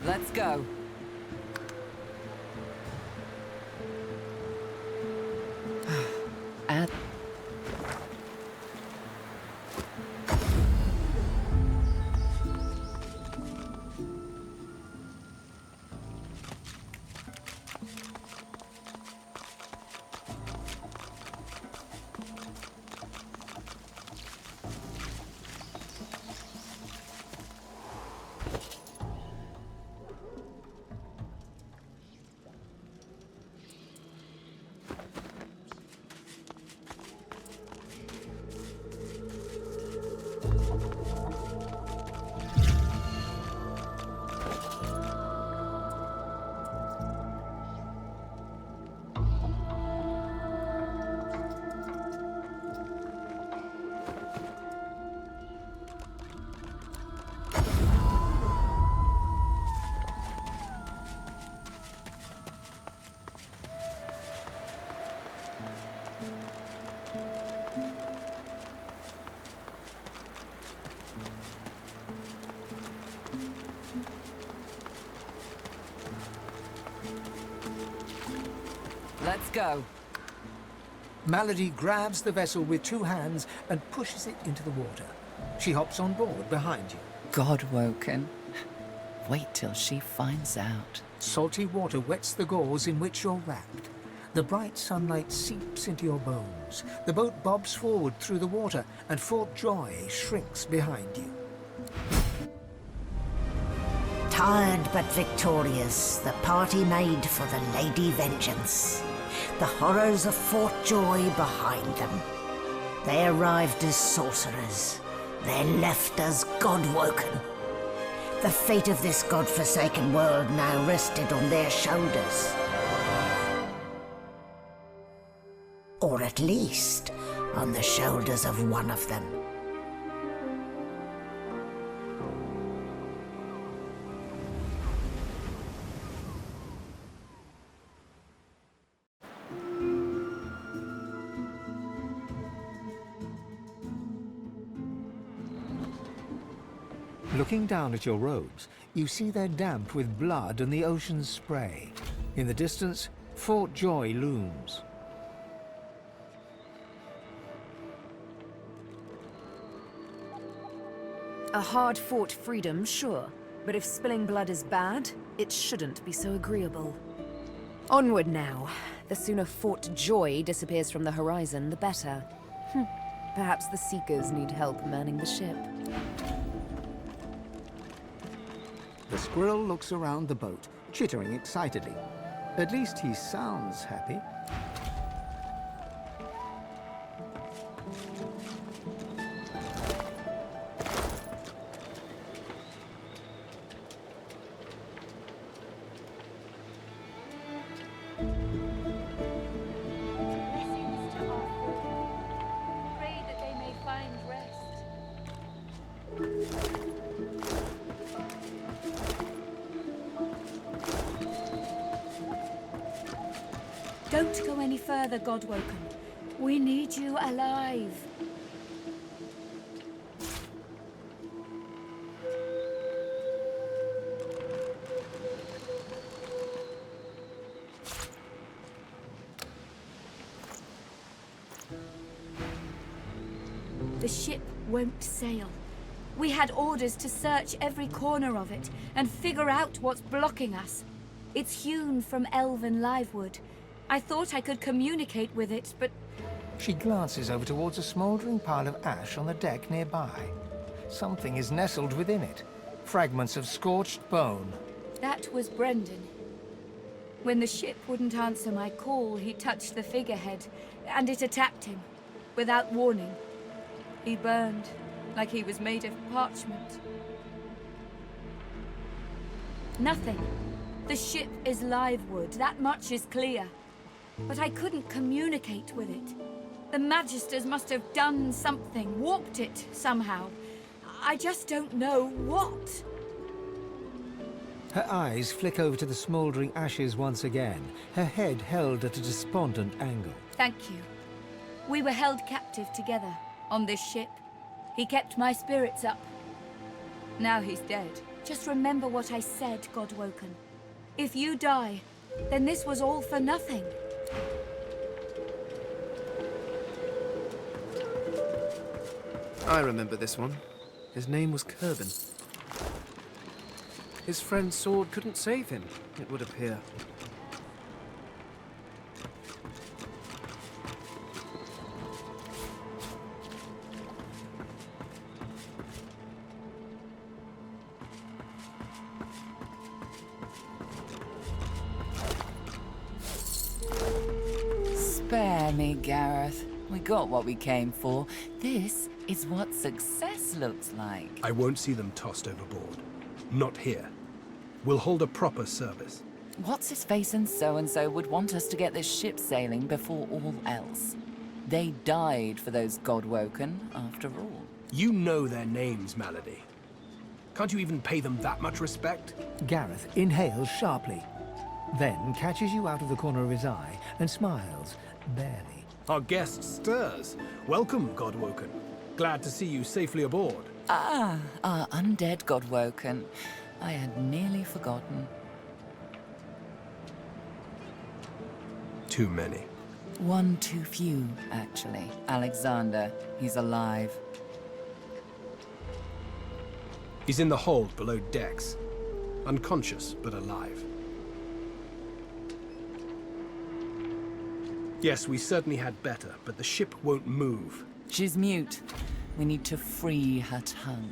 Let's go. At Let's go. Malady grabs the vessel with two hands and pushes it into the water. She hops on board behind you. God-woken. Wait till she finds out. Salty water wets the gauze in which you're wrapped. The bright sunlight seeps into your bones. The boat bobs forward through the water, and Fort Joy shrinks behind you. Tired but victorious, the party made for the Lady Vengeance. The horrors of Fort Joy behind them. They arrived as sorcerers. They left as God-woken. The fate of this God-forsaken world now rested on their shoulders. Or at least, on the shoulders of one of them. Looking down at your robes, you see they're damp with blood and the ocean's spray. In the distance, Fort Joy looms. A hard-fought freedom, sure. But if spilling blood is bad, it shouldn't be so agreeable. Onward now. The sooner Fort Joy disappears from the horizon, the better. Perhaps the Seekers need help manning the ship. The squirrel looks around the boat, chittering excitedly. At least he sounds happy. Blessings to our folk. Pray that they may find rest. Don't go any further, Godwoken. We need you alive. The ship won't sail. We had orders to search every corner of it and figure out what's blocking us. It's hewn from elven livewood. I thought I could communicate with it, but... She glances over towards a smouldering pile of ash on the deck nearby. Something is nestled within it. Fragments of scorched bone. That was Brendan. When the ship wouldn't answer my call, he touched the figurehead, and it attacked him, without warning. He burned, like he was made of parchment. Nothing. The ship is live wood, that much is clear. But I couldn't communicate with it. The Magisters must have done something, warped it somehow. I just don't know what. Her eyes flick over to the smouldering ashes once again, her head held at a despondent angle. Thank you. We were held captive together on this ship. He kept my spirits up. Now he's dead. Just remember what I said, Godwoken. If you die, then this was all for nothing. I remember this one. His name was Kerbin. His friend's sword couldn't save him, it would appear. Spare me, Gareth. We got what we came for. This is what success looks like. I won't see them tossed overboard. Not here. We'll hold a proper service. What's-his-face and so-and-so would want us to get this ship sailing before all else. They died for those Godwoken, after all. You know their names, Malady. Can't you even pay them that much respect? Gareth inhales sharply, then catches you out of the corner of his eye and smiles, barely. Our guest stirs. Welcome, Godwoken. Glad to see you safely aboard. Ah, our undead Godwoken. I had nearly forgotten. Too many. One too few, actually. Alexander, he's alive. He's in the hold below decks. Unconscious, but alive. Yes, we certainly had better, but the ship won't move. She's mute. We need to free her tongue.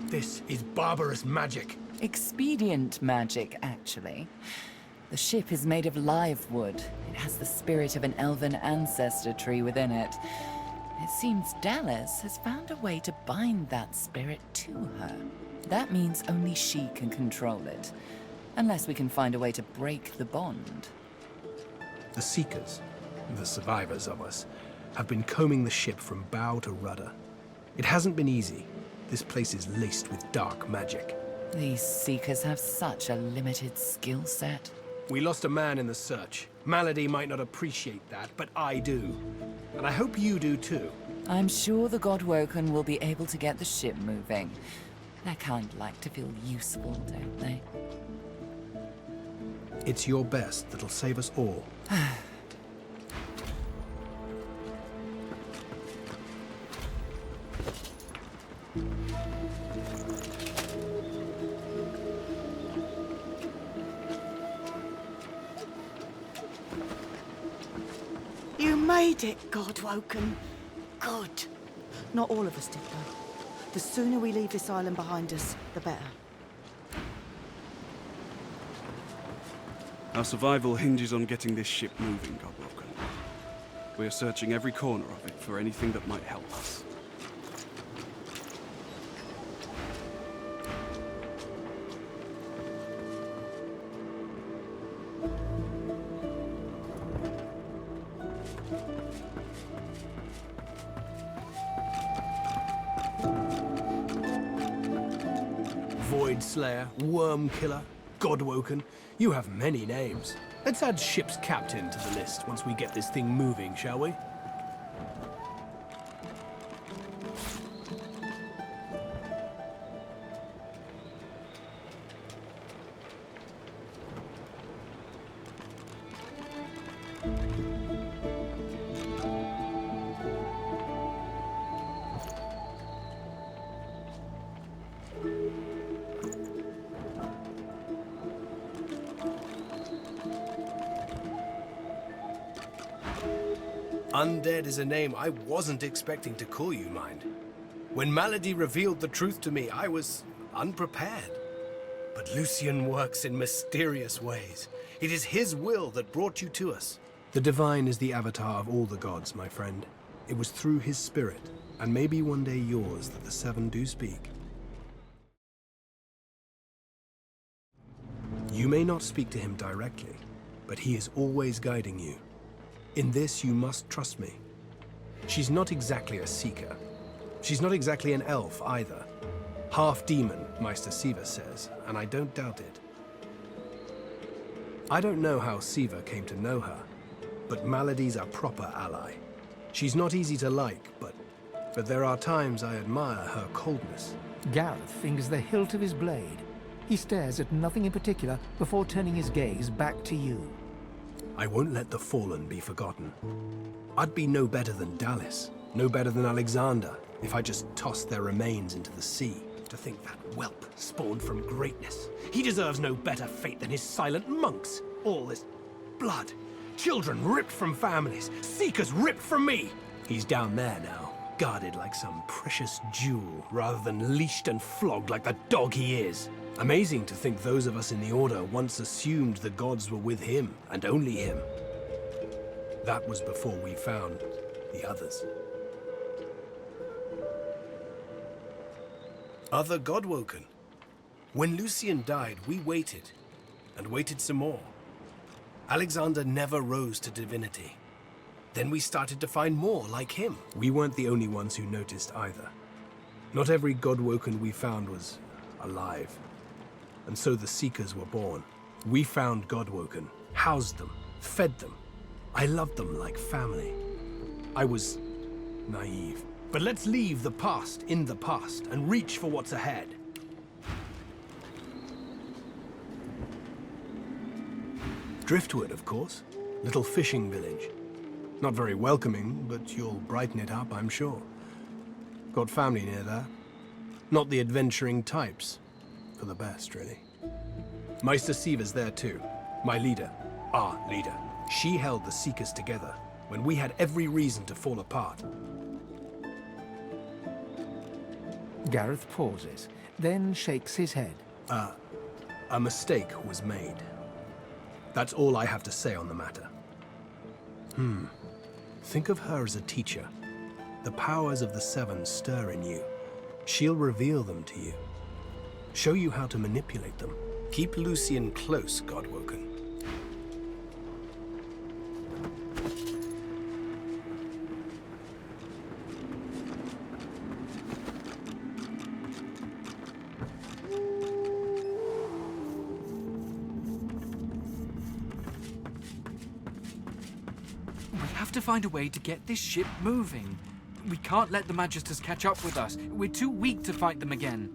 This is barbarous magic. Expedient magic, actually. The ship is made of live wood. It has the spirit of an elven ancestor tree within it. It seems Dallas has found a way to bind that spirit to her. That means only she can control it. Unless we can find a way to break the bond. The Seekers, the survivors of us, have been combing the ship from bow to rudder. It hasn't been easy. This place is laced with dark magic. These Seekers have such a limited skill set. We lost a man in the search. Malady might not appreciate that, but I do. And I hope you do too. I'm sure the Godwoken will be able to get the ship moving. They kind of like to feel useful, don't they? It's your best that'll save us all. You made it, Godwoken. Good. Not all of us did, though. The sooner we leave this island behind us, the better. Our survival hinges on getting this ship moving, Godwoken. We are searching every corner of it for anything that might help us. Void Slayer, Worm Killer, Godwoken. You have many names. Let's add ship's captain to the list once we get this thing moving, shall we? Undead is a name I wasn't expecting to call you, mind. When Malady revealed the truth to me, I was unprepared. But Lucian works in mysterious ways. It is his will that brought you to us. The Divine is the avatar of all the gods, my friend. It was through his spirit, and maybe one day yours, that the Seven do speak. You may not speak to him directly, but he is always guiding you. In this, you must trust me. She's not exactly a seeker. She's not exactly an elf, either. Half demon, Meister Siva says, and I don't doubt it. I don't know how Siva came to know her, but Malady's a proper ally. She's not easy to like, but But there are times I admire her coldness. Gareth fingers the hilt of his blade. He stares at nothing in particular before turning his gaze back to you. I won't let the fallen be forgotten. I'd be no better than Dallas, no better than Alexander, if I just tossed their remains into the sea. To think that whelp spawned from greatness. He deserves no better fate than his silent monks. All this blood. Children ripped from families. Seekers ripped from me. He's down there now, guarded like some precious jewel, rather than leashed and flogged like the dog he is. Amazing to think those of us in the Order once assumed the gods were with him, and only him. That was before we found the others. Other Godwoken. When Lucian died, we waited, and waited some more. Alexander never rose to divinity. Then we started to find more like him. We weren't the only ones who noticed either. Not every Godwoken we found was alive. And so the Seekers were born. We found Godwoken, housed them, fed them. I loved them like family. I was naive. But let's leave the past in the past and reach for what's ahead. Driftwood, of course. Little fishing village. Not very welcoming, but you'll brighten it up, I'm sure. Got family near there. Not the adventuring types. For the best, really. Meister Siva's there too. My leader. Our leader. She held the Seekers together when we had every reason to fall apart. Gareth pauses, then shakes his head. A mistake was made. That's all I have to say on the matter. Think of her as a teacher. The powers of the Seven stir in you. She'll reveal them to you. Show you how to manipulate them. Keep Lucian close, Godwoken. We have to find a way to get this ship moving. We can't let the Magisters catch up with us. We're too weak to fight them again.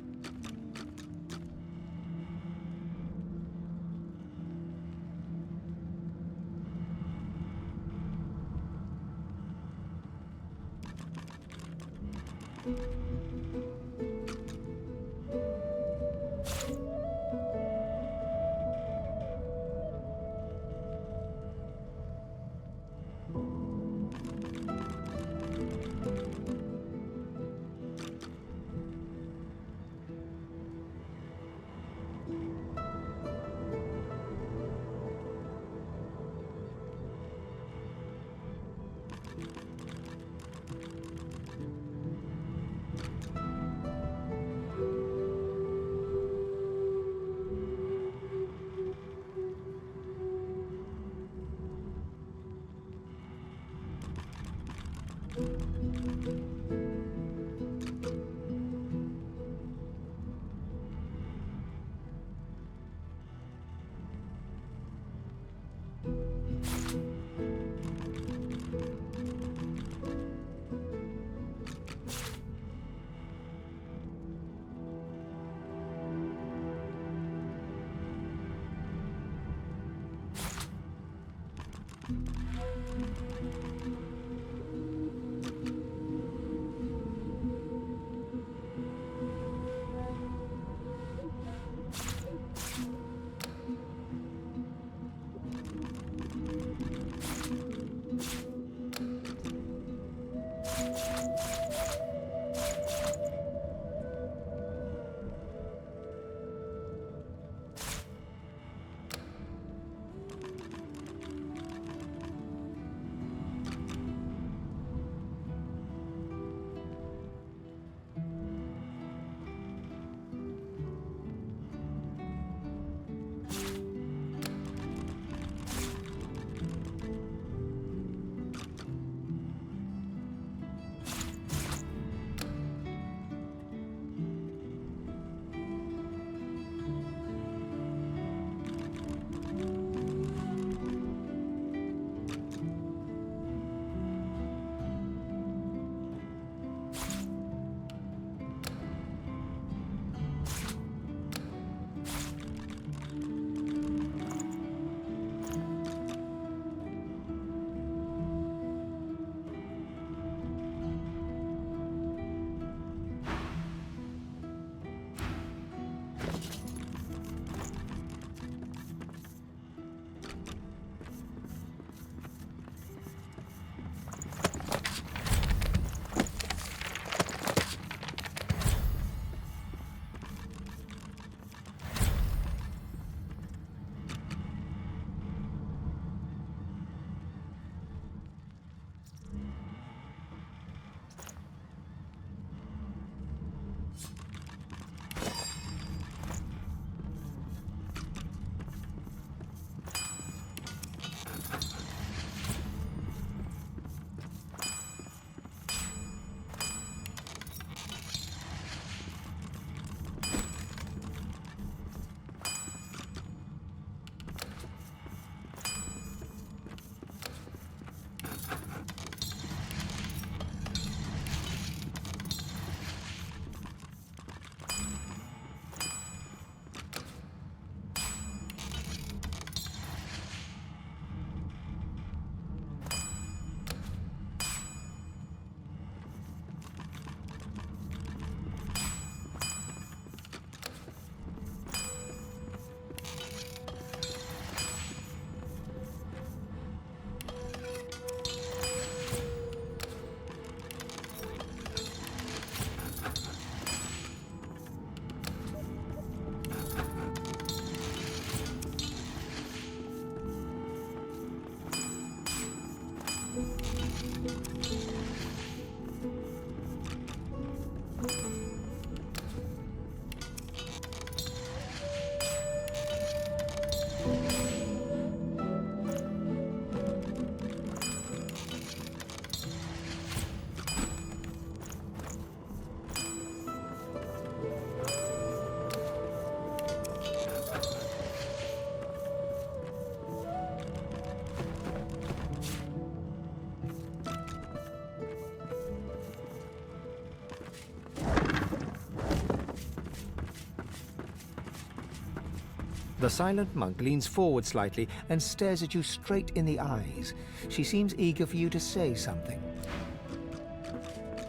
The silent monk leans forward slightly and stares at you straight in the eyes. She seems eager for you to say something.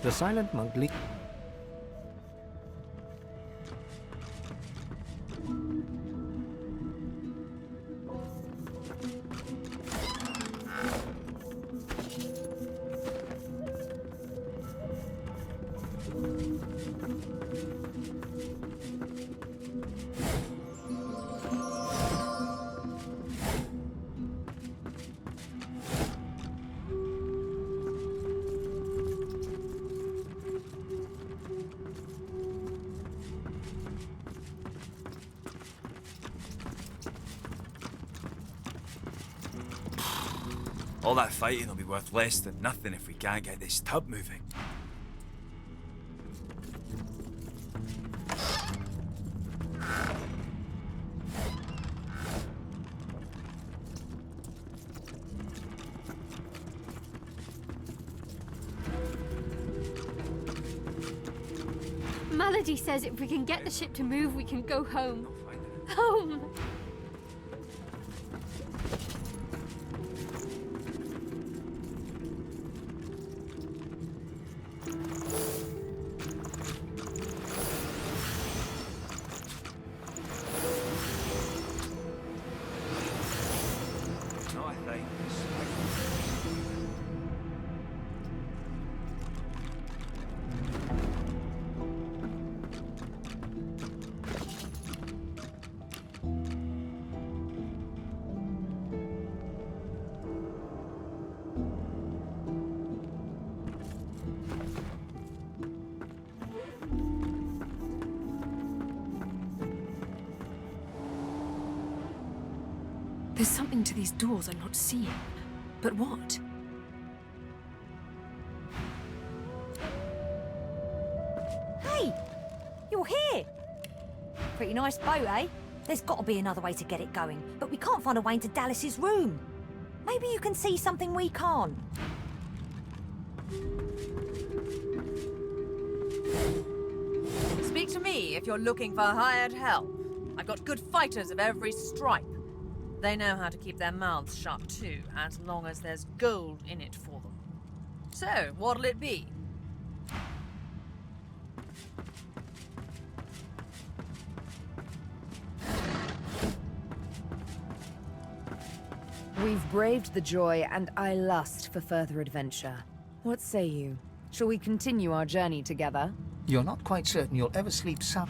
The silent monk All that fighting will be worth less than nothing if we can't get this tub moving. Malady says if we can get the ship to move, we can go home. Home! No, I think. There's something to these doors I'm not seeing. But what? Hey! You're here! Pretty nice boat, eh? There's got to be another way to get it going, but we can't find a way into Dallas's room. Maybe you can see something we can't. Speak to me if you're looking for hired help. I've got good fighters of every stripe. They know how to keep their mouths shut too, as long as there's gold in it for them. So, what'll it be? We've braved the joy, and I lust for further adventure. What say you? Shall we continue our journey together? You're not quite certain you'll ever sleep sound.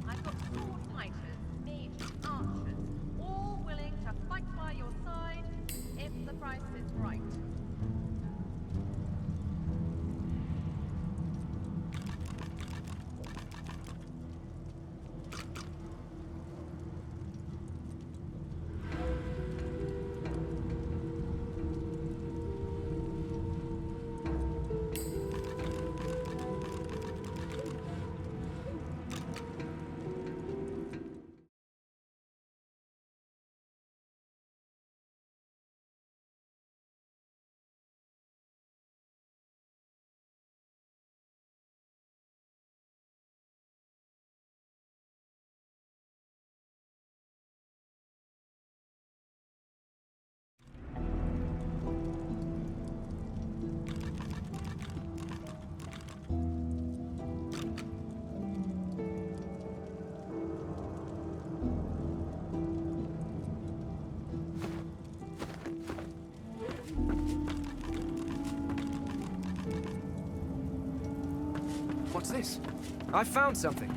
I've got sword fighters, mages, archers, all willing to fight by your side if the price is right. What's this? I found something.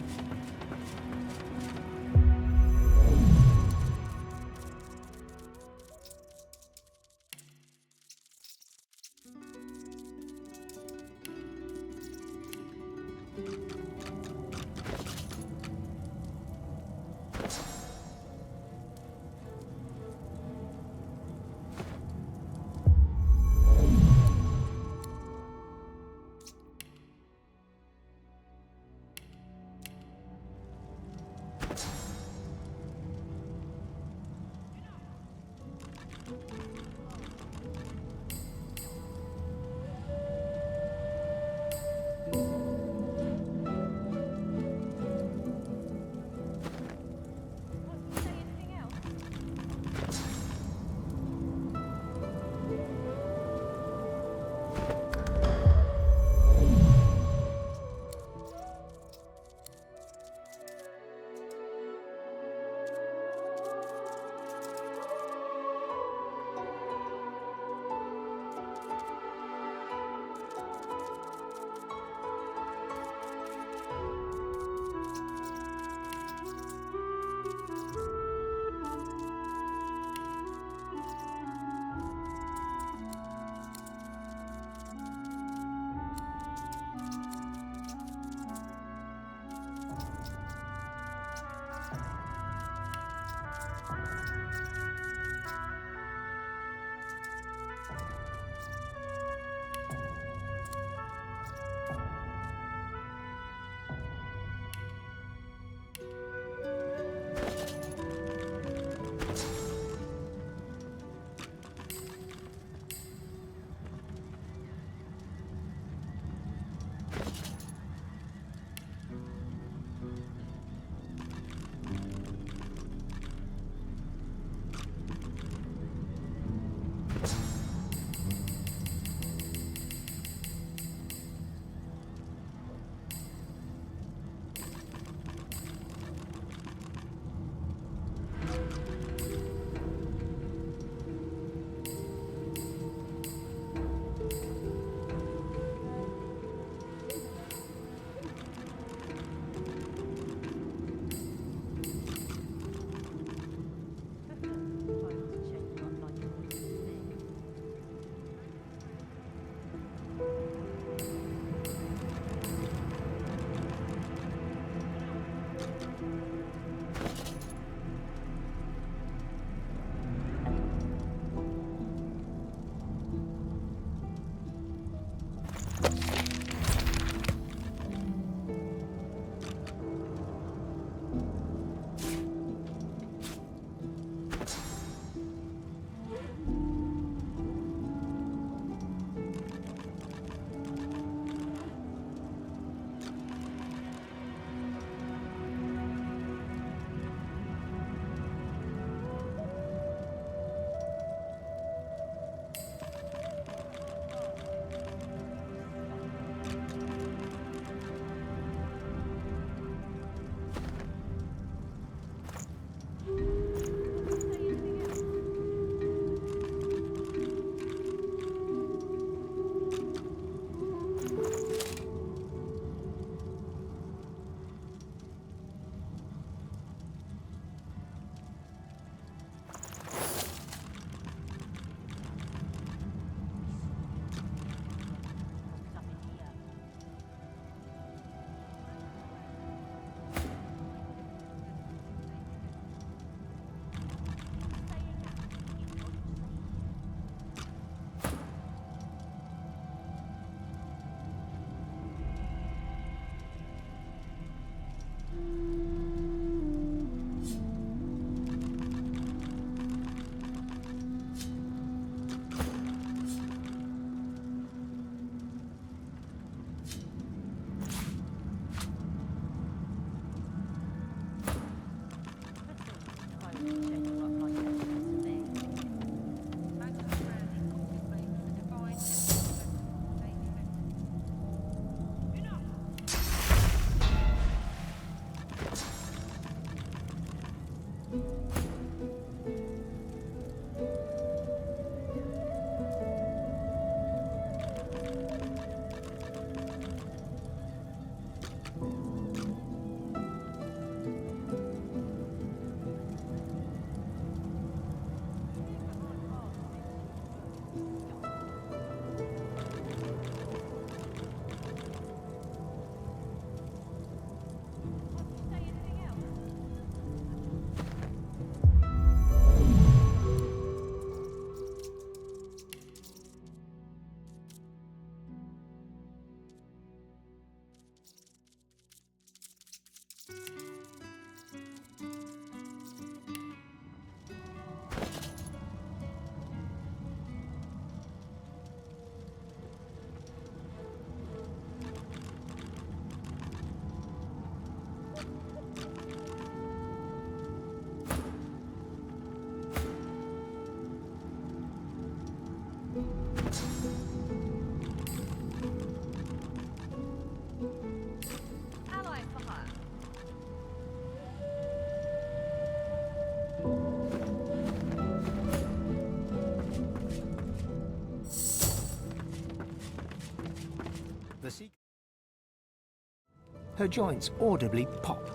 Her joints audibly pop.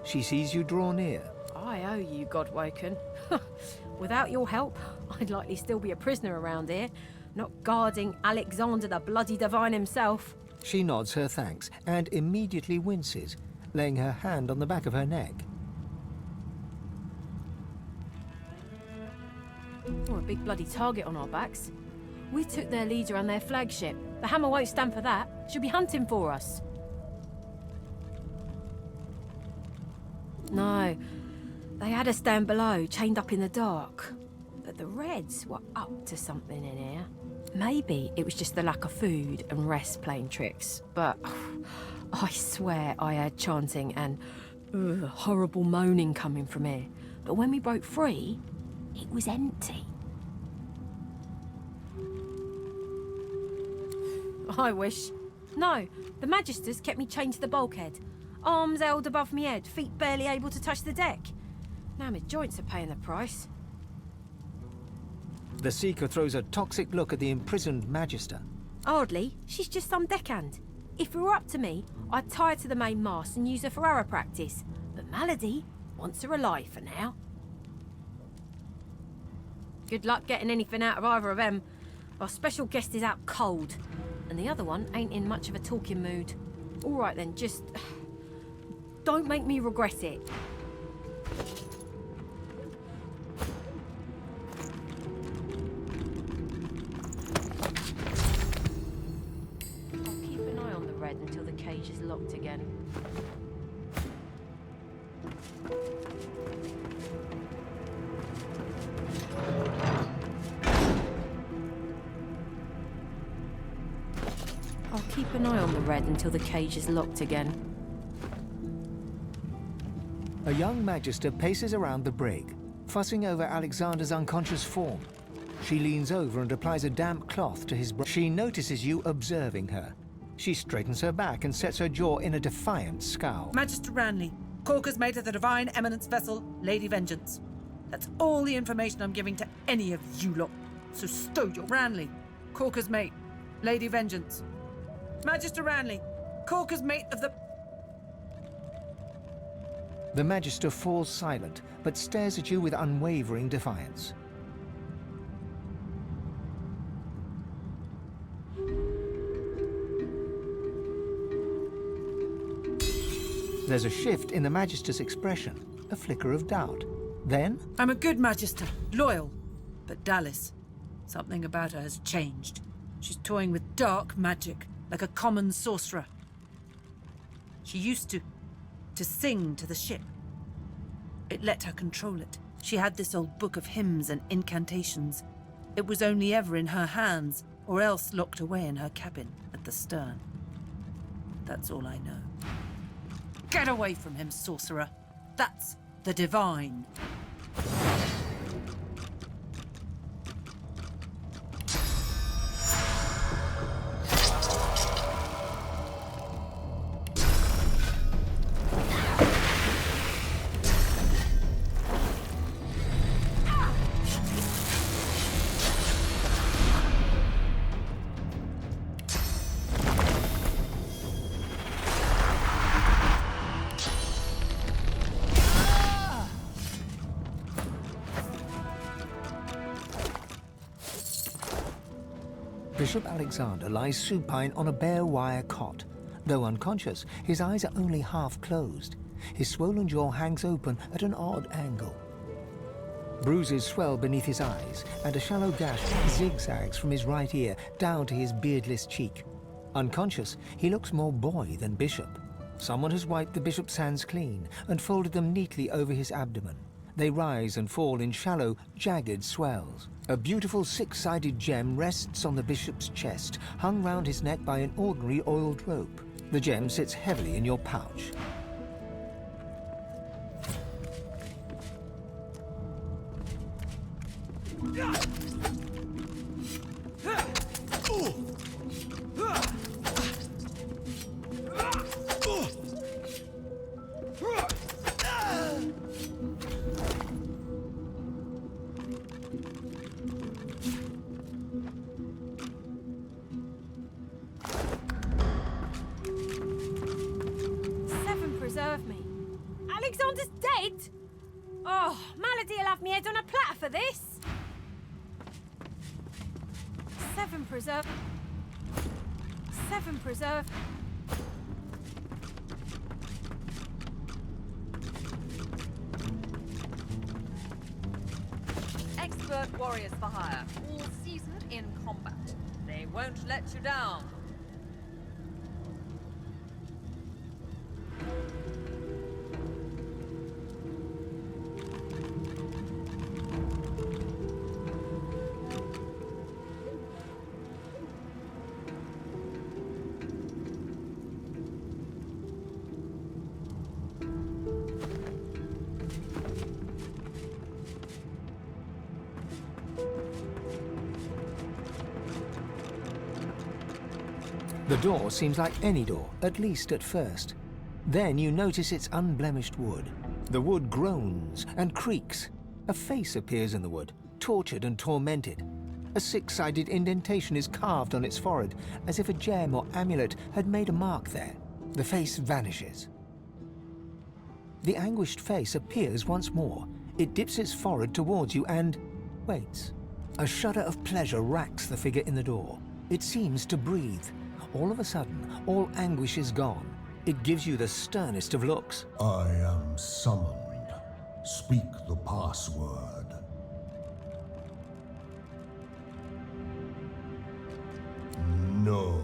She sees you draw near. I owe you, Godwoken. Without your help, I'd likely still be a prisoner around here, not guarding Alexander the Bloody Divine himself. She nods her thanks and immediately winces, laying her hand on the back of her neck. We're a big bloody target on our backs. We took their leader and their flagship. The Hammer won't stand for that. She'll be hunting for us. No, they had us down below, chained up in the dark. But the Reds were up to something in here. Maybe it was just the lack of food and rest playing tricks, but I swear I heard chanting and horrible moaning coming from here. But when we broke free, it was empty. I wish. No, the Magisters kept me chained to the bulkhead. Arms held above me head, feet barely able to touch the deck. Now my joints are paying the price. The Seeker throws a toxic look at the imprisoned Magister. Hardly. She's just some deckhand. If it were up to me, I'd tie her to the main mast and use her for arrow practice. But Malady wants her alive for now. Good luck getting anything out of either of them. Our special guest is out cold, and the other one ain't in much of a talking mood. All right then, just don't make me regret it. red until the cage is locked again. I'll keep an eye on the red until the cage is locked again. A young magister paces around the brig, fussing over Alexander's unconscious form. She leans over and applies a damp cloth to his brow. She notices you observing her. She straightens her back and sets her jaw in a defiant scowl. Magister Ranley, Corker's mate of the Divine Eminence vessel, Lady Vengeance. That's all the information I'm giving to any of you lot. So stow your Ranley, Corker's mate, Lady Vengeance. Magister Ranley, Corker's mate of the... The Magister falls silent, but stares at you with unwavering defiance. There's a shift in the Magister's expression, a flicker of doubt. Then... I'm a good Magister, loyal. But Dallas, something about her has changed. She's toying with dark magic, like a common sorcerer. She used to sing to the ship. It let her control it. She had this old book of hymns and incantations. It was only ever in her hands, or else locked away in her cabin at the stern. That's all I know. Get away from him, sorcerer. That's the divine. Bishop Alexander lies supine on a bare wire cot. Though unconscious, his eyes are only half closed. His swollen jaw hangs open at an odd angle. Bruises swell beneath his eyes, and a shallow gash zigzags from his right ear down to his beardless cheek. Unconscious, he looks more boy than bishop. Someone has wiped the bishop's hands clean and folded them neatly over his abdomen. They rise and fall in shallow, jagged swells. A beautiful six-sided gem rests on the bishop's chest, hung round his neck by an ordinary oiled rope. The gem sits heavily in your pouch. Preserve me. Alexander's dead? Oh, Malady'll have me head on a platter for this. Seven preserve. Seven preserve. Expert warriors for hire, all seasoned in combat. They won't let you down. The door seems like any door, at least at first. Then you notice it's unblemished wood. The wood groans and creaks. A face appears in the wood, tortured and tormented. A six-sided indentation is carved on its forehead, as if a gem or amulet had made a mark there. The face vanishes. The anguished face appears once more. It dips its forehead towards you and waits. A shudder of pleasure racks the figure in the door. It seems to breathe. All of a sudden, all anguish is gone. It gives you the sternest of looks. I am summoned. Speak the password. No.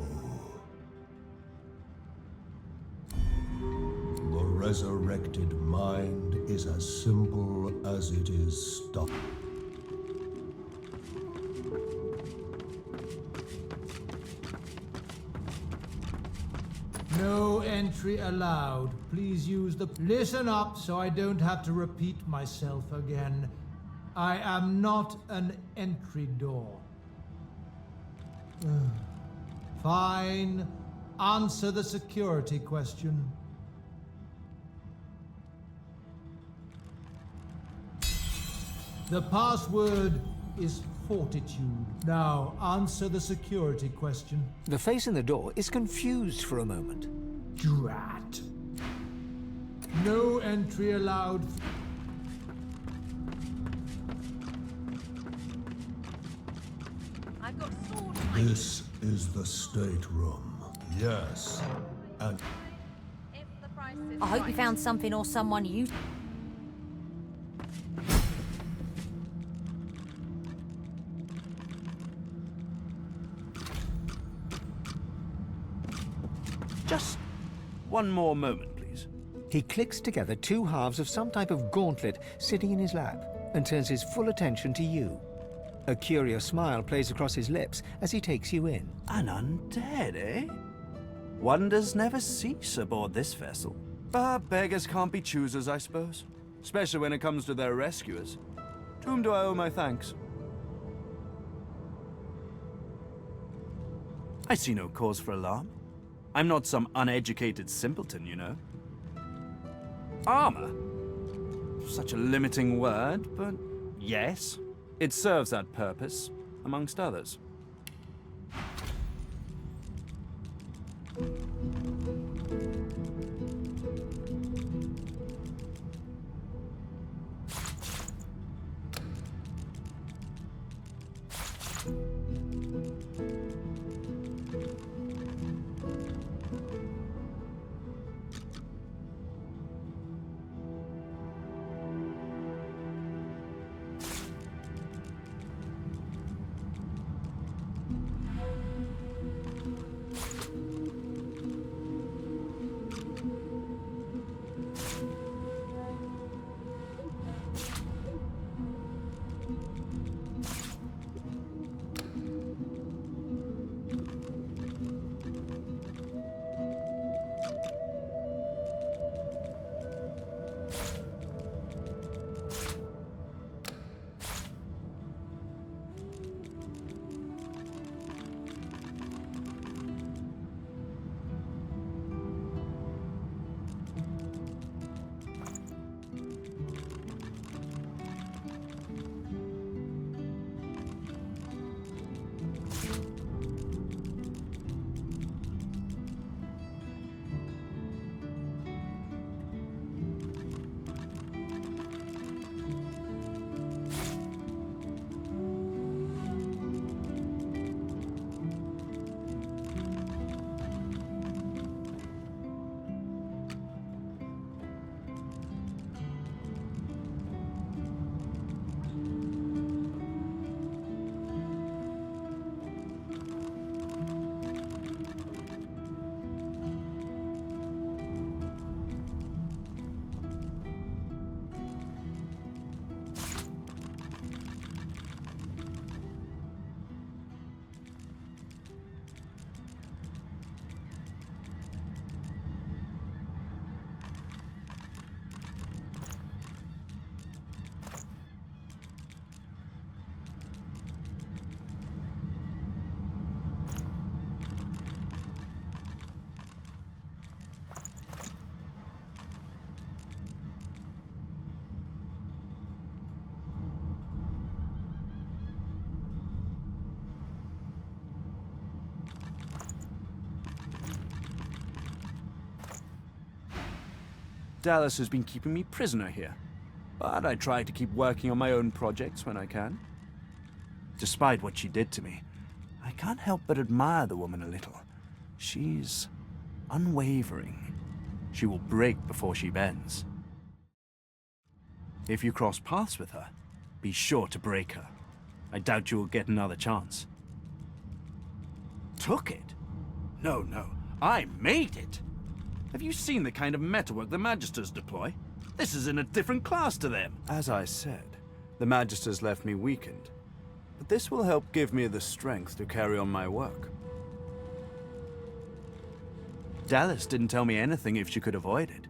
resurrected mind is as simple as it is stuck. No entry allowed. Please use the... Listen up so I don't have to repeat myself again. I am not an entry door. Fine. Answer the security question. The password is fortitude. Now, answer the security question. The face in the door is confused for a moment. Drat. No entry allowed. I've got sword. This is the stateroom. Yes. And If the price is I hope you right. found something or someone you... Just one more moment, please. He clicks together two halves of some type of gauntlet sitting in his lap and turns his full attention to you. A curious smile plays across his lips as he takes you in. An undead, eh? Wonders never cease aboard this vessel. But beggars can't be choosers, I suppose. Especially when it comes to their rescuers. To whom do I owe my thanks? I see no cause for alarm. I'm not some uneducated simpleton, you know. Armor? Such a limiting word, but yes, it serves that purpose, amongst others. Dallas has been keeping me prisoner here, but I try to keep working on my own projects when I can. Despite what she did to me, I can't help but admire the woman a little. She's unwavering. She will break before she bends. If you cross paths with her, be sure to break her. I doubt you will get another chance. Took it? No, I made it. Have you seen the kind of metalwork the Magisters deploy? This is in a different class to them. As I said, the Magisters left me weakened. But this will help give me the strength to carry on my work. Dallas didn't tell me anything if she could avoid it.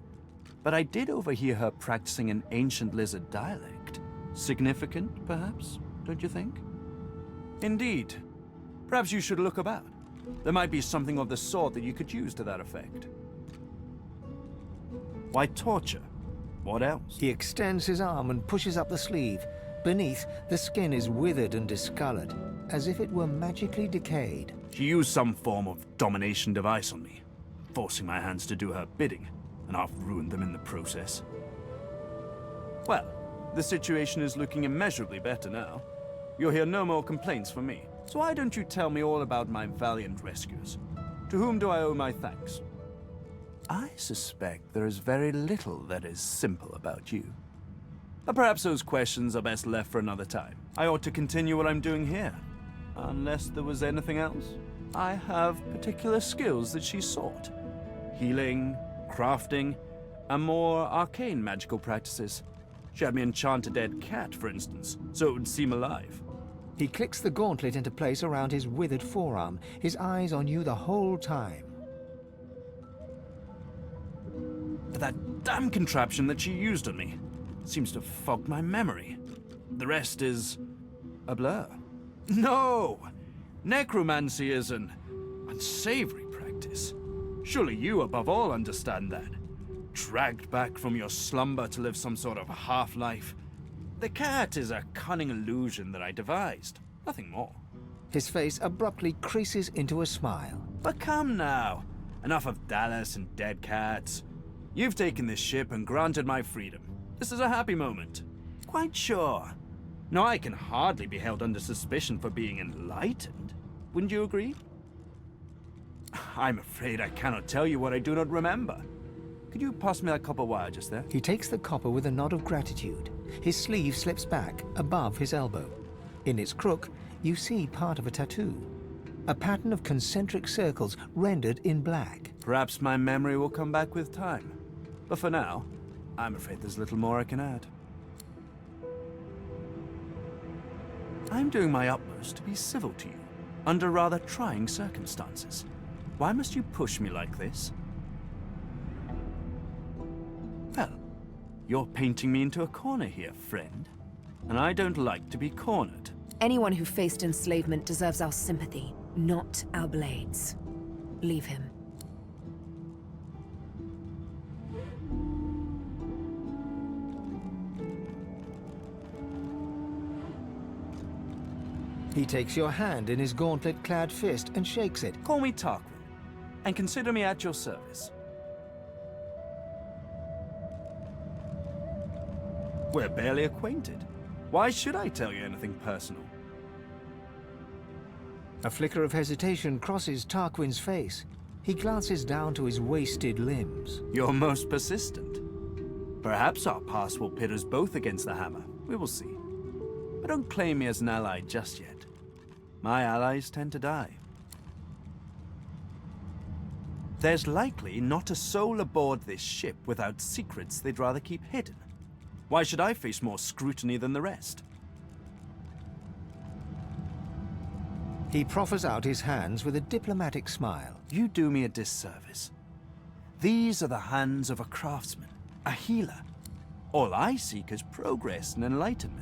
But I did overhear her practicing an ancient lizard dialect. Significant, perhaps, don't you think? Indeed. Perhaps you should look about. There might be something of the sort that you could use to that effect. Why torture? What else? He extends his arm and pushes up the sleeve. Beneath, the skin is withered and discolored, as if it were magically decayed. She used some form of domination device on me, forcing my hands to do her bidding, and I've ruined them in the process. Well, the situation is looking immeasurably better now. You'll hear no more complaints from me. So why don't you tell me all about my valiant rescuers? To whom do I owe my thanks? I suspect there is very little that is simple about you. But perhaps those questions are best left for another time. I ought to continue what I'm doing here. Unless there was anything else. I have particular skills that she sought. Healing, crafting, and more arcane magical practices. She had me enchant a dead cat, for instance, so it would seem alive. He clicks the gauntlet into place around his withered forearm, his eyes on you the whole time. But that damn contraption that she used on me seems to have fogged my memory. The rest is a blur. No! Necromancy is an unsavory practice. Surely you, above all, understand that. Dragged back from your slumber to live some sort of half-life. The cat is a cunning illusion that I devised. Nothing more. His face abruptly creases into a smile. But come now. Enough of Dallas and dead cats. You've taken this ship and granted my freedom. This is a happy moment. Quite sure. Now I can hardly be held under suspicion for being enlightened. Wouldn't you agree? I'm afraid I cannot tell you what I do not remember. Could you pass me that copper wire just there? He takes the copper with a nod of gratitude. His sleeve slips back, above his elbow. In its crook, you see part of a tattoo. A pattern of concentric circles rendered in black. Perhaps my memory will come back with time. But for now, I'm afraid there's little more I can add. I'm doing my utmost to be civil to you, under rather trying circumstances. Why must you push me like this? Well, you're painting me into a corner here, friend. And I don't like to be cornered. Anyone who faced enslavement deserves our sympathy, not our blades. Leave him. He takes your hand in his gauntlet-clad fist and shakes it. Call me Tarquin, and consider me at your service. We're barely acquainted. Why should I tell you anything personal? A flicker of hesitation crosses Tarquin's face. He glances down to his wasted limbs. You're most persistent. Perhaps our paths will pit us both against the hammer. We will see. But don't claim me as an ally just yet. My allies tend to die. There's likely not a soul aboard this ship without secrets they'd rather keep hidden. Why should I face more scrutiny than the rest? He proffers out his hands with a diplomatic smile. You do me a disservice. These are the hands of a craftsman, a healer. All I seek is progress and enlightenment.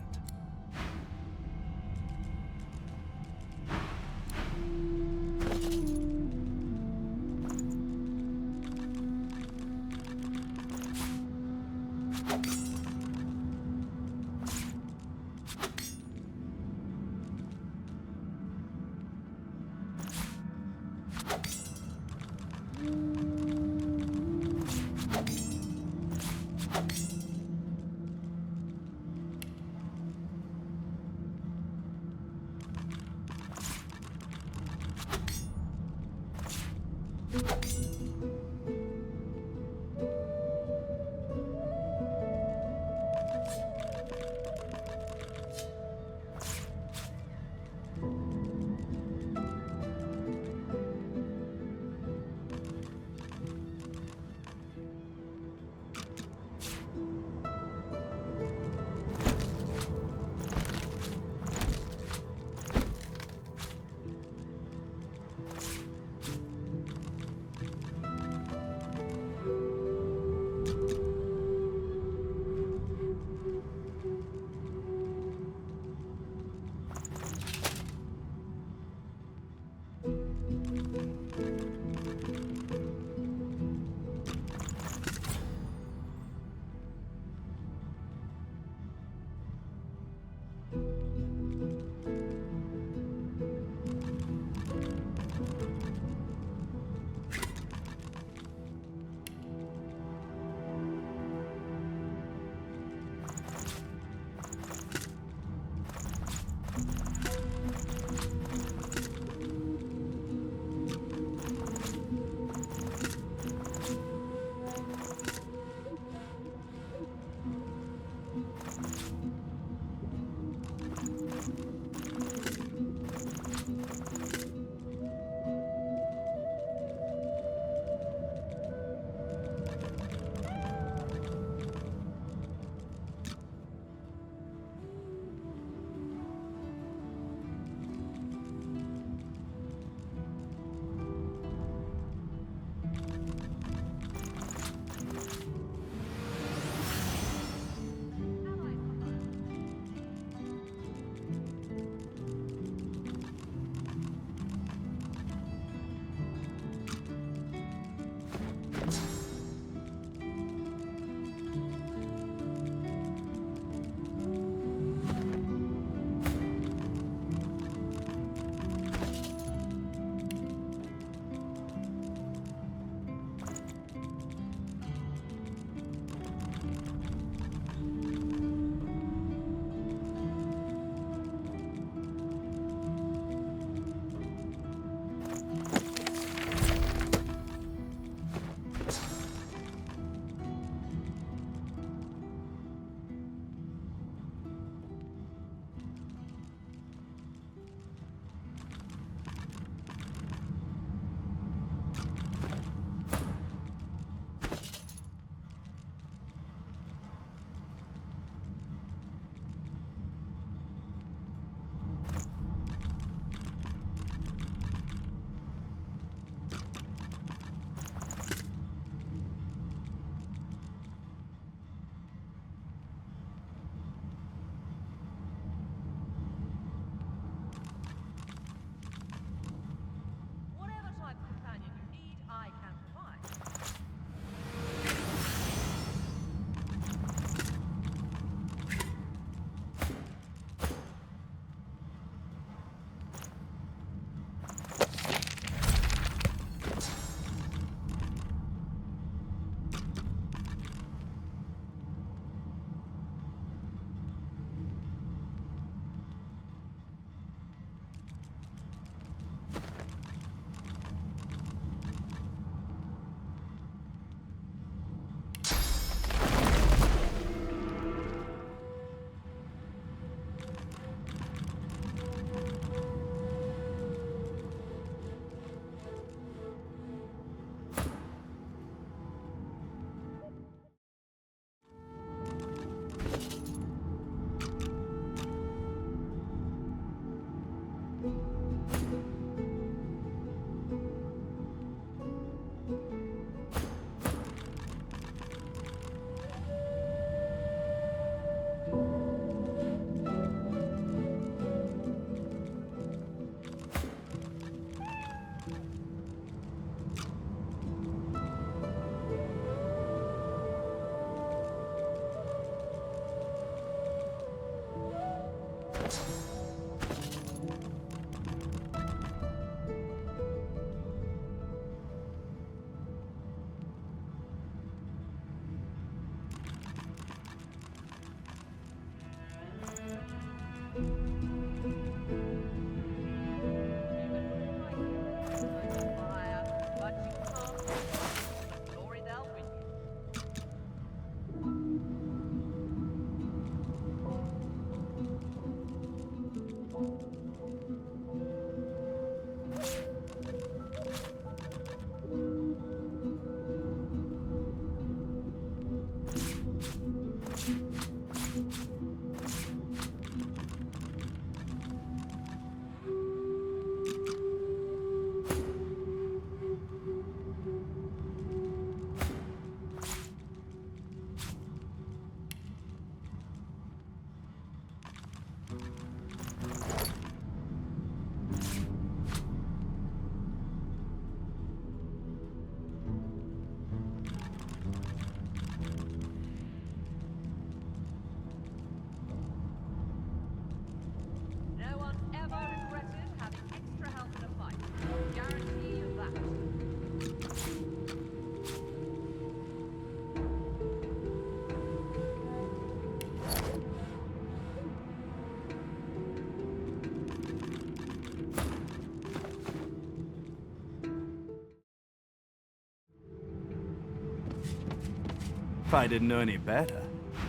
If I didn't know any better,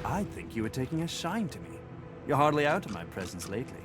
I'd think you were taking a shine to me. You're hardly out of my presence lately.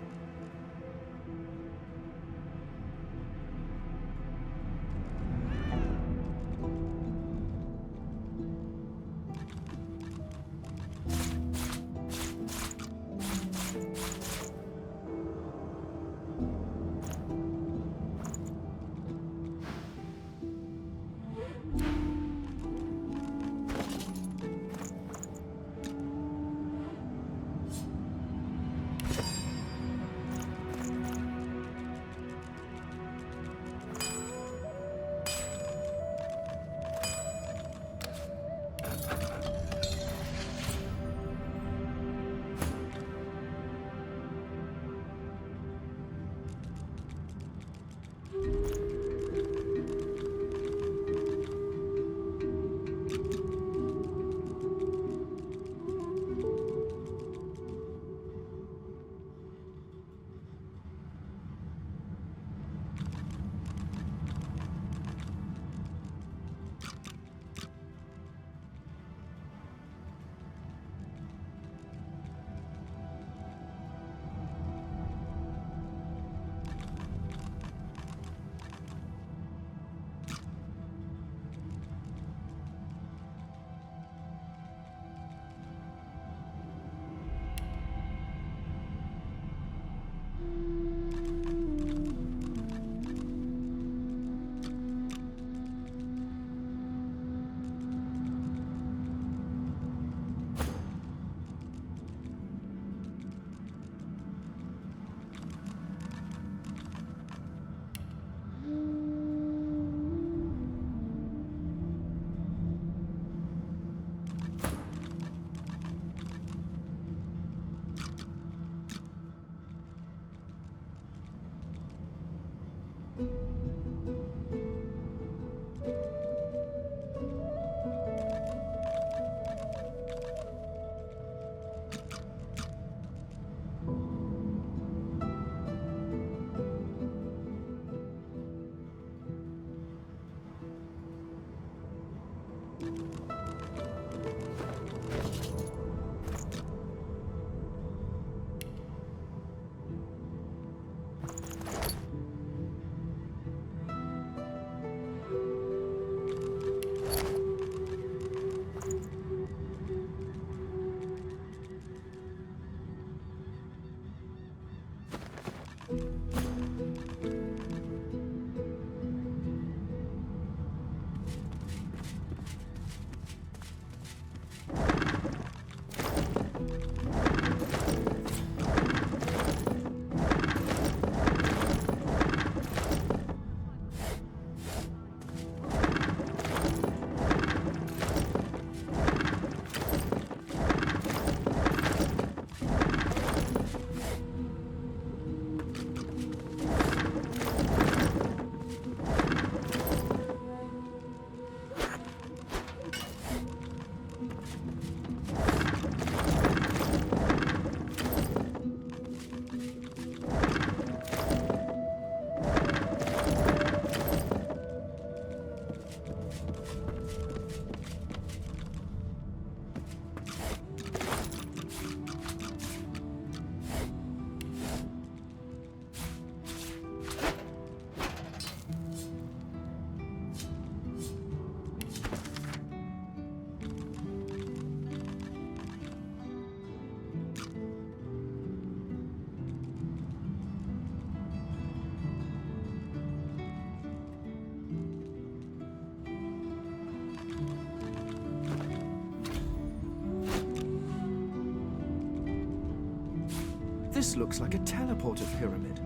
This looks like a teleporter pyramid.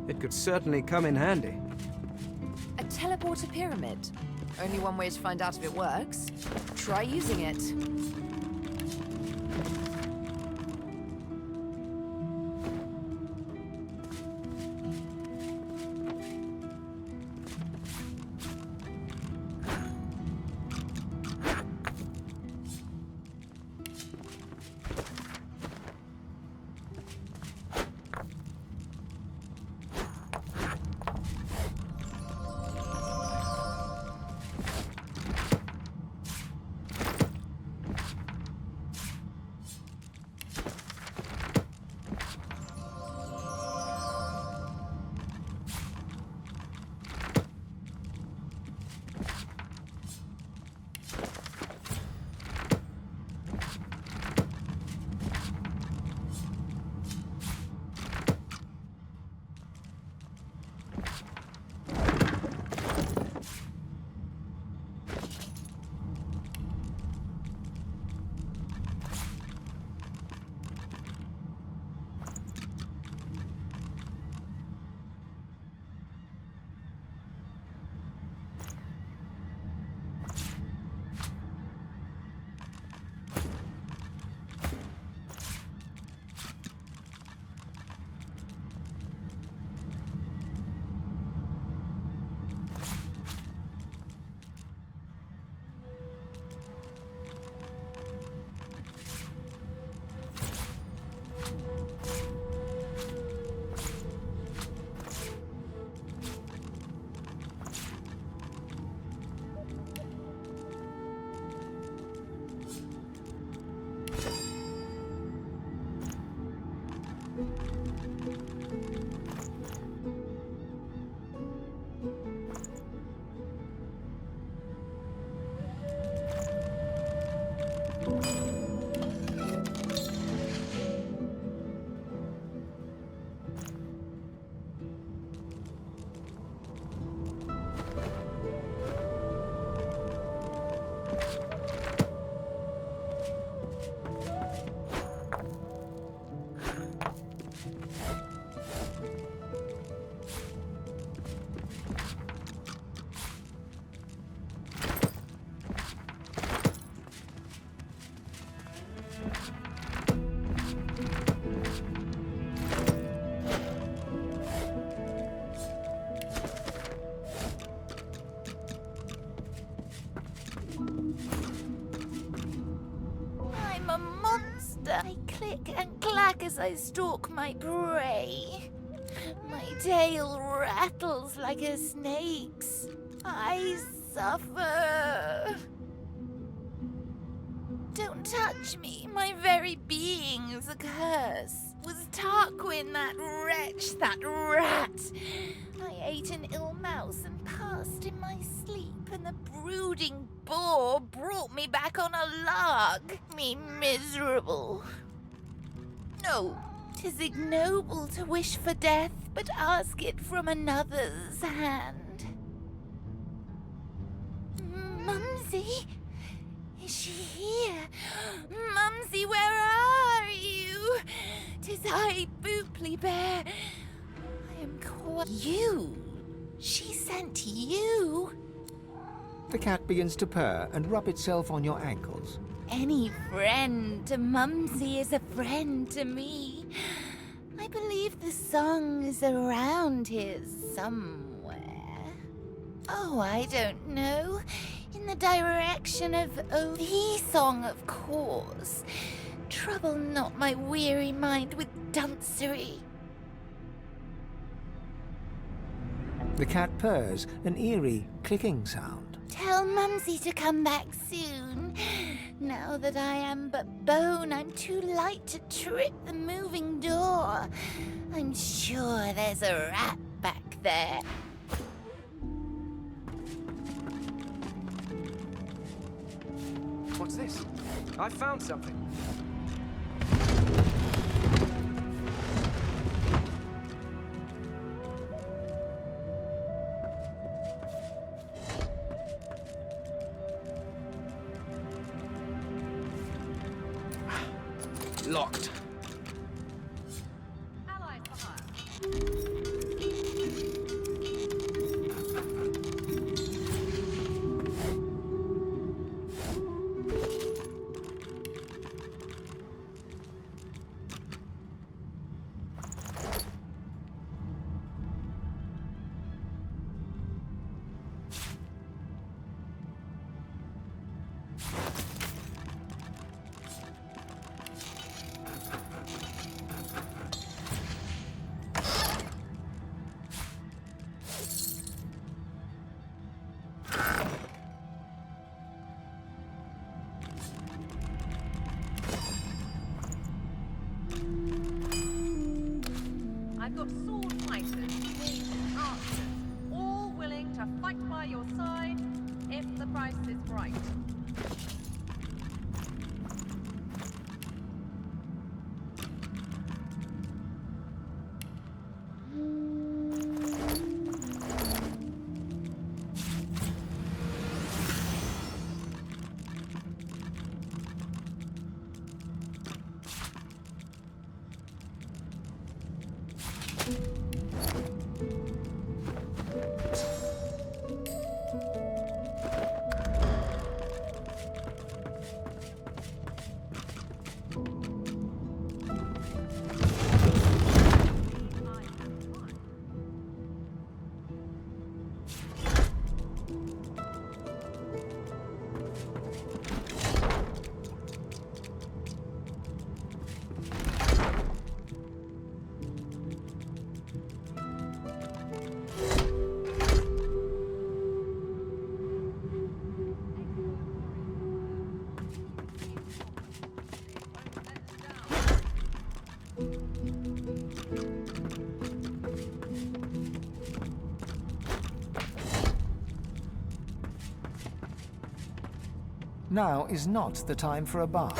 It could certainly come in handy. A teleporter pyramid? Only one way to find out if it works. Try using it. click and clack as I stalk my prey. My tail rattles like a snake's. I suffer. Don't touch me. My very being is a curse. Was Tarquin that wretch, that rat? I ate an ill mouse and passed in my sleep, and the brooding boar brought me back on a lark. Me miserable. No, 'tis ignoble to wish for death, but ask it from another's hand. Mumsy? Is she here? Mumsy, where are you? 'Tis I, Booply Bear. I am caught. You? She sent you? The cat begins to purr and rub itself on your ankles. Any friend to Mumsy is a friend to me. I believe the song is around here somewhere. Oh, I don't know. In the direction of the song, of course. Trouble not my weary mind with duncery. The cat purrs, an eerie clicking sound. Tell Mumsy to come back soon. Now that I am but bone, I'm too light to trip the moving door. I'm sure there's a rat back there. What's this? I found something. Locked. I've got sword fighters, mages, archers, all willing to fight by your side if the price is right. Now is not the time for a bath.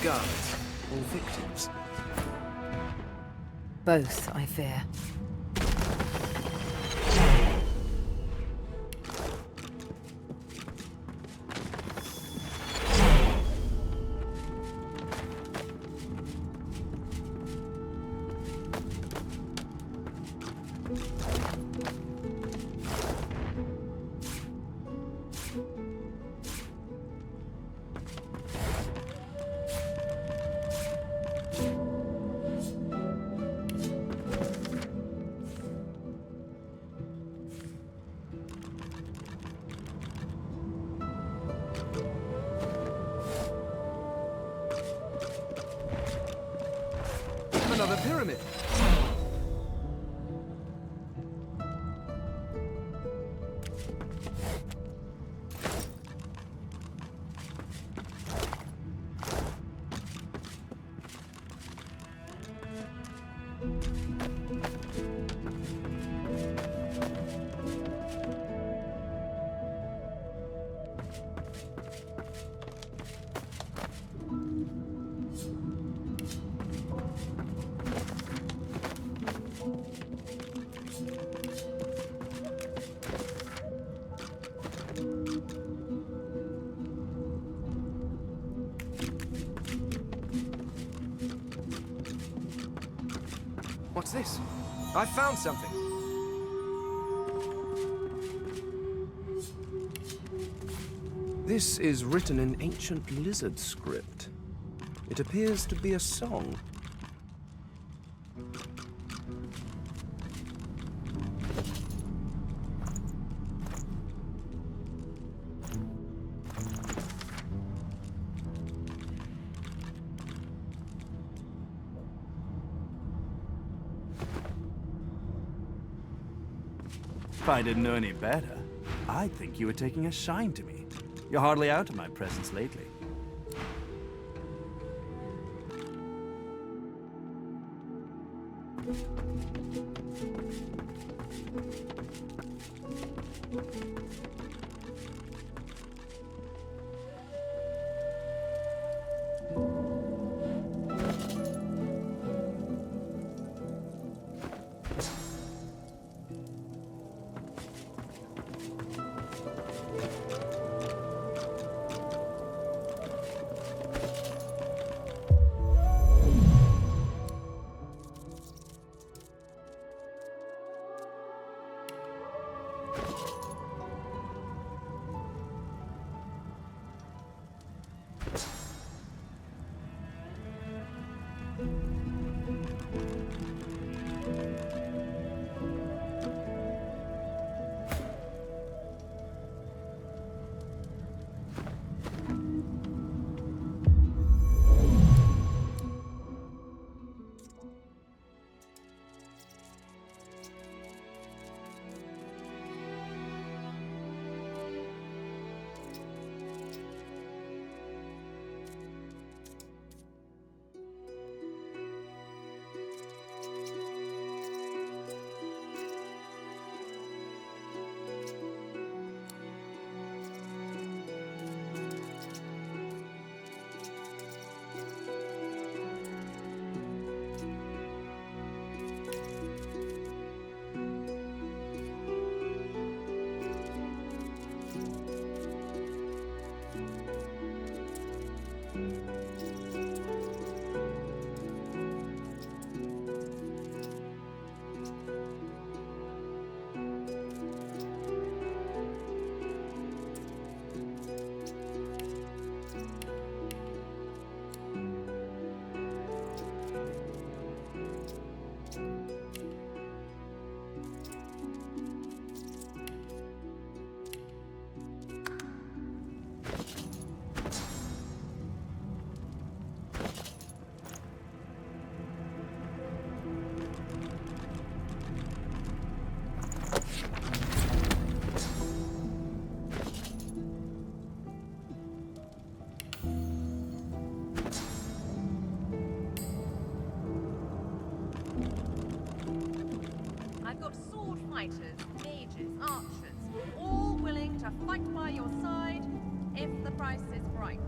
guards or victims? Both, I fear. Another pyramid. What's this? I found something. This is written in ancient lizard script. It appears to be a song. If I didn't know any better, I'd think you were taking a shine to me. You're hardly out of my presence lately. fighters, mages, archers, all willing to fight by your side if the price is right.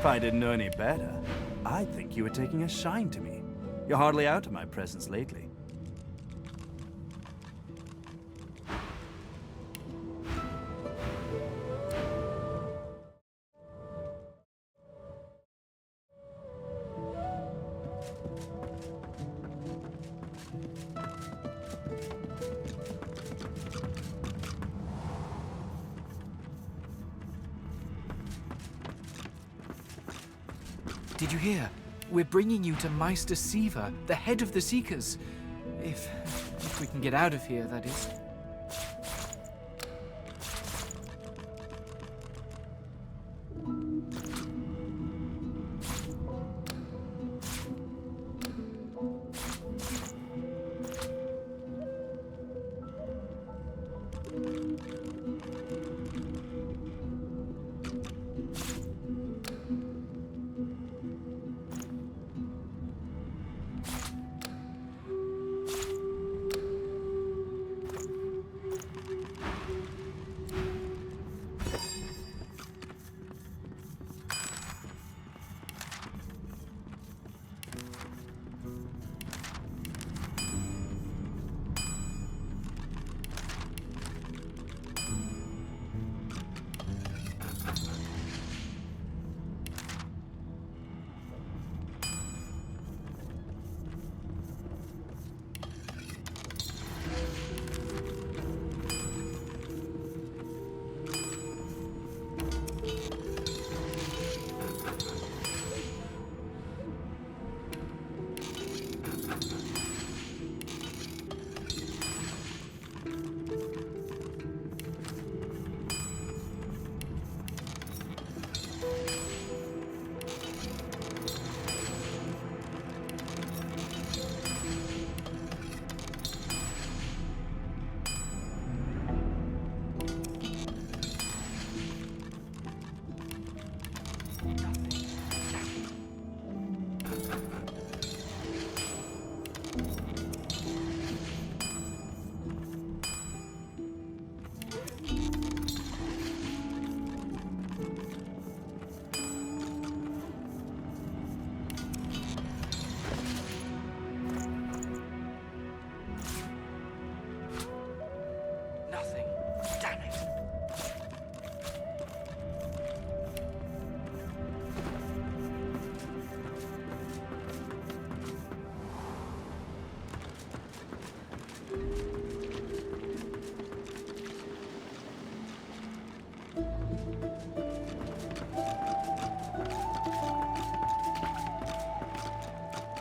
If I didn't know any better, I'd think you were taking a shine to me. You're hardly out of my presence lately. Did you hear? We're bringing you to Meister Siva, the head of the Seekers. If we can get out of here, that is.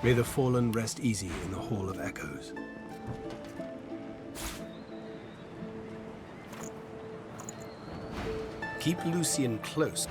May the fallen rest easy in the Hall of Echoes. Keep Lucian close.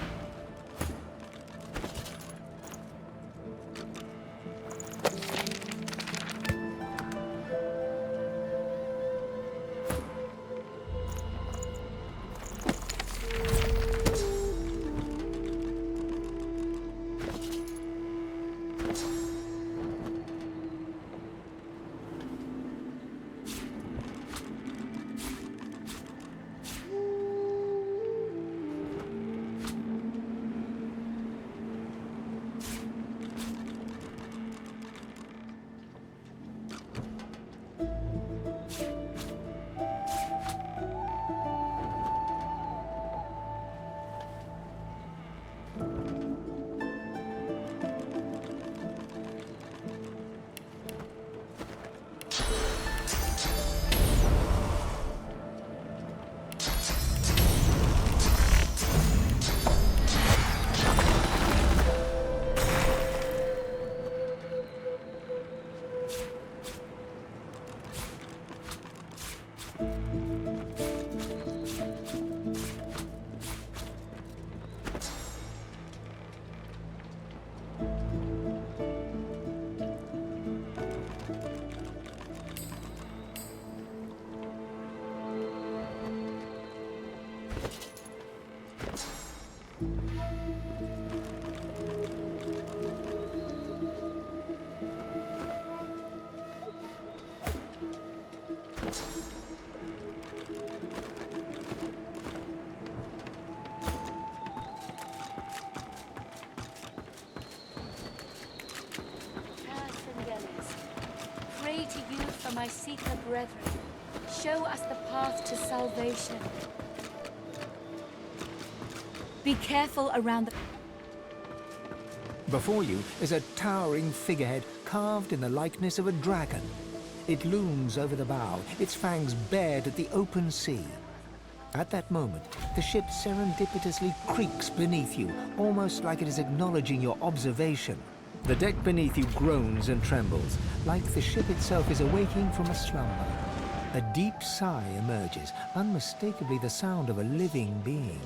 Pray to you for my Seeker brethren. Show us the path to salvation. Be careful around the... Before you is a towering figurehead carved in the likeness of a dragon. It looms over the bow, its fangs bared at the open sea. At that moment, the ship serendipitously creaks beneath you, almost like it is acknowledging your observation. The deck beneath you groans and trembles, like the ship itself is awaking from a slumber. A deep sigh emerges, unmistakably the sound of a living being.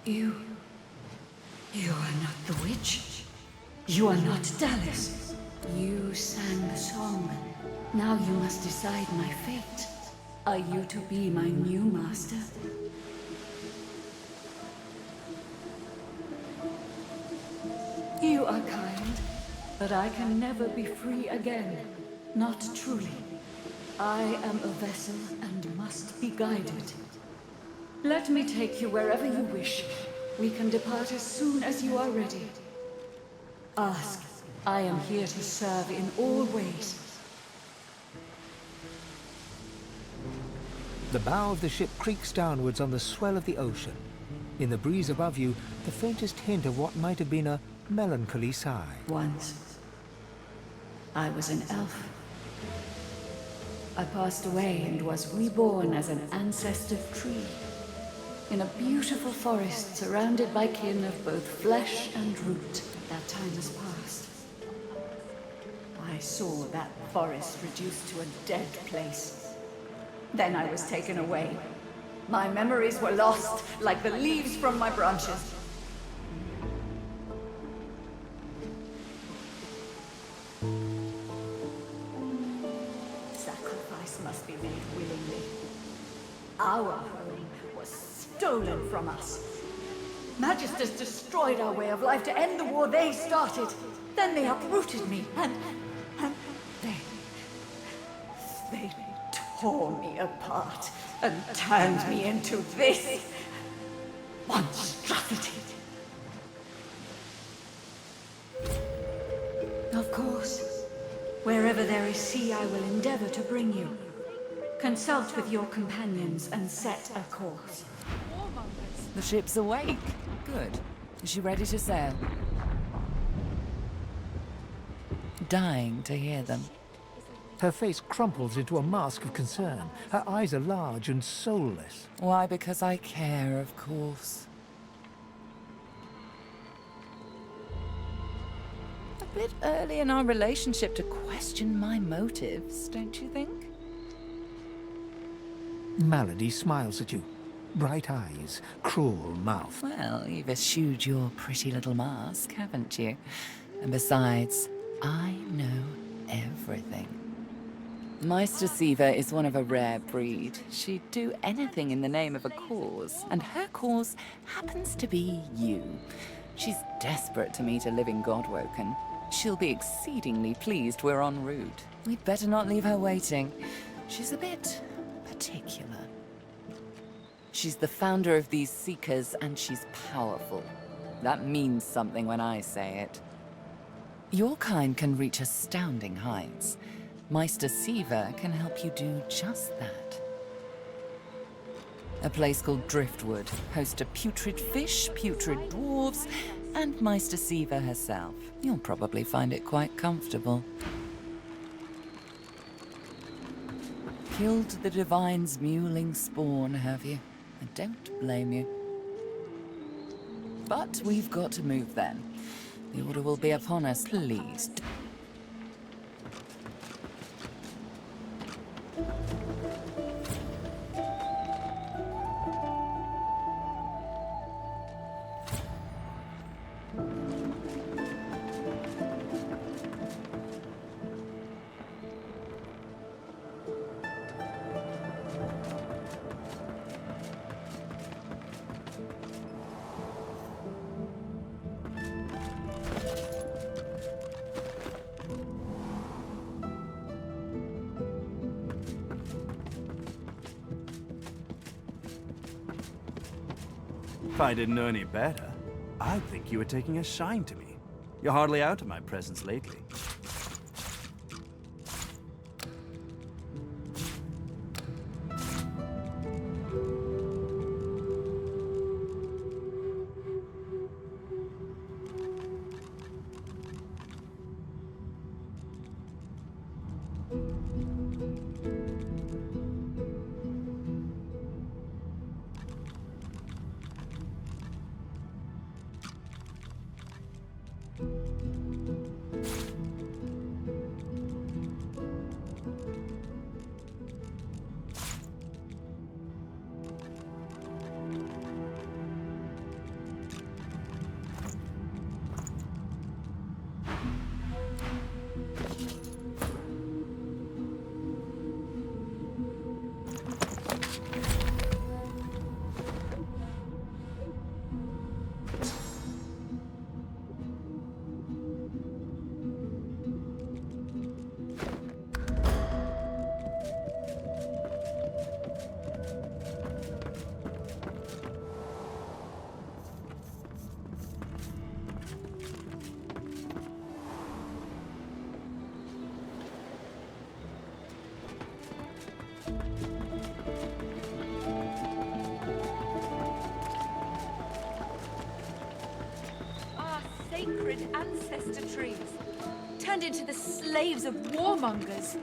You are not the witch. You are not Dallas. You sang the song. Now you must decide my fate. Are you to be my new master? You are kind, but I can never be free again. Not truly. I am a vessel and must be guided. Let me take you wherever you wish. We can depart as soon as you are ready. Ask. I am here to serve in all ways. The bow of the ship creaks downwards on the swell of the ocean. In the breeze above you, the faintest hint of what might have been a melancholy sigh. Once, I was an elf. I passed away and was reborn as an ancestor tree. In a beautiful forest surrounded by kin of both flesh and root. That time has passed. I saw that forest reduced to a dead place. Then I was taken away. My memories were lost, like the leaves from my branches. Sacrifice must be made willingly. Our home was stolen from us. Magisters destroyed our way of life to end the war they started. Then they uprooted me, and they tore me apart and turned me into this monstrosity. Of course, wherever there is sea, I will endeavor to bring you. Consult with your companions and set a course. The ship's awake. Good. Is she ready to sail? Dying to hear them. Her face crumples into a mask of concern. Her eyes are large and soulless. Why? Because I care, of course. bit early in our relationship to question my motives, don't you think? Malady smiles at you. Bright eyes, cruel mouth. Well, you've eschewed your pretty little mask, haven't you? And besides, I know everything. Meister Siva is one of a rare breed. She'd do anything in the name of a cause, and her cause happens to be you. She's desperate to meet a living Godwoken. She'll be exceedingly pleased we're en route. We'd better not leave her waiting. She's a bit particular. She's the founder of these Seekers, and she's powerful. That means something when I say it. Your kind can reach astounding heights. Meister Siva can help you do just that. A place called Driftwood hosts a putrid fish, putrid dwarves, and Meister Siva herself. You'll probably find it quite comfortable. Killed the Divine's mewling spawn, have you? I don't blame you. But we've got to move then. The order will be upon us, please. If I didn't know any better, I'd think you were taking a shine to me. You're hardly out of my presence lately. Sacred ancestor trees, turned into the slaves of warmongers.